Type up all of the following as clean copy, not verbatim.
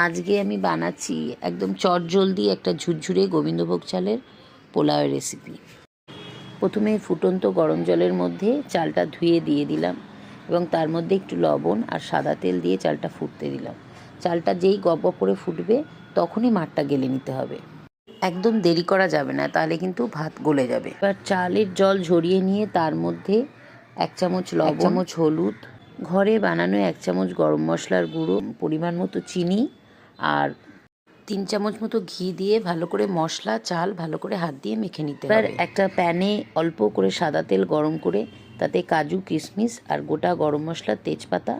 আজকে আমি বানাচ্ছি একদম চটজলদি একটা ঝুরঝুরে গোবিন্দভোগ চালের পোলাওয়ের রেসিপি। প্রথমে ফুটন্ত গরম জলের মধ্যে চালটা ধুয়ে দিয়ে দিলাম এবং তার মধ্যে একটু লবণ আর সাদা তেল দিয়ে চালটা ফুটতে দিলাম। চালটা যেই গপ গপ করে ফুটবে তখনই মাঠটা গেলে নিতে হবে, একদম দেরি করা যাবে না, তাহলে কিন্তু ভাত গলে যাবে। এবার চালের জল ঝরিয়ে নিয়ে তার মধ্যে 1 চামচ লবণ, 1 চামচ হলুদ, ঘরে বানানো 1 চামচ গরম মশলার গুঁড়ো, পরিমাণ মতো চিনি আর 3 চামচ মতো ঘি দিয়ে ভালো করে মশলা চাল ভালো করে হাত দিয়ে মেখে নিতে হবে। এবার একটা প্যানে অল্প করে সাদা তেল গরম করে তাতে কাজু কিশমিশ আর গোটা গরম মশলা, তেজপাতা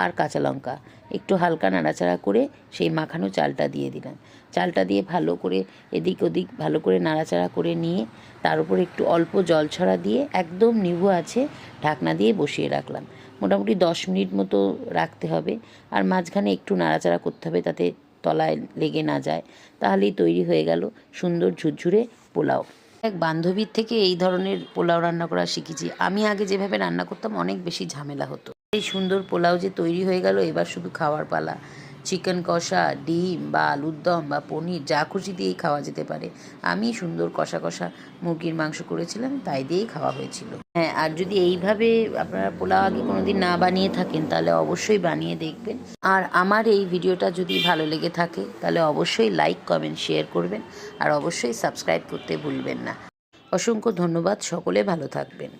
আর কাঁচা লঙ্কা একটু হালকা নাড়াচাড়া করে সেই মাখানো চালটা দিয়ে দিলাম। চালটা দিয়ে ভালো করে এদিক ওদিক ভালো করে নাড়াচাড়া করে নিয়ে তার উপর একটু অল্প জল ছড়া দিয়ে একদম নিভু আছে ঢাকনা দিয়ে বসিয়ে রাখলাম। মোটামুটি 10 মিনিট মতো রাখতে হবে আর মাঝখানে একটু নাড়াচাড়া করতে হবে তাতে তলায় লেগে না যায়। তাহলেই তৈরি হয়ে গেল সুন্দর ঝুরঝুরে পোলাও। এক বান্ধবীর থেকে এই ধরনের পোলাও রান্না করা শিখেছি। আমি আগে যেভাবে রান্না করতাম অনেক বেশি ঝামেলা হতো। এই সুন্দর পোলাও যে তৈরি হয়ে গেল, এবার শুধু খাওয়ার পালা। চিকেন কষা, ডিম বা আলুর দম বা পনির যা খুশি দিয়েই খাওয়া যেতে পারে। আমি সুন্দর কষা কষা মুরগির মাংস করেছিলাম, তাই দিয়েই খাওয়া হয়েছিল। হ্যাঁ, আর যদি এইভাবে আপনারা পোলাও আগে কোনোদিন না বানিয়ে থাকেন তাহলে অবশ্যই বানিয়ে দেখবেন। আর আমার এই ভিডিওটা যদি ভালো লেগে থাকে তাহলে অবশ্যই লাইক, কমেন্ট, শেয়ার করবেন আর অবশ্যই সাবস্ক্রাইব করতে ভুলবেন না। অসংখ্য ধন্যবাদ, সকলে ভালো থাকবেন।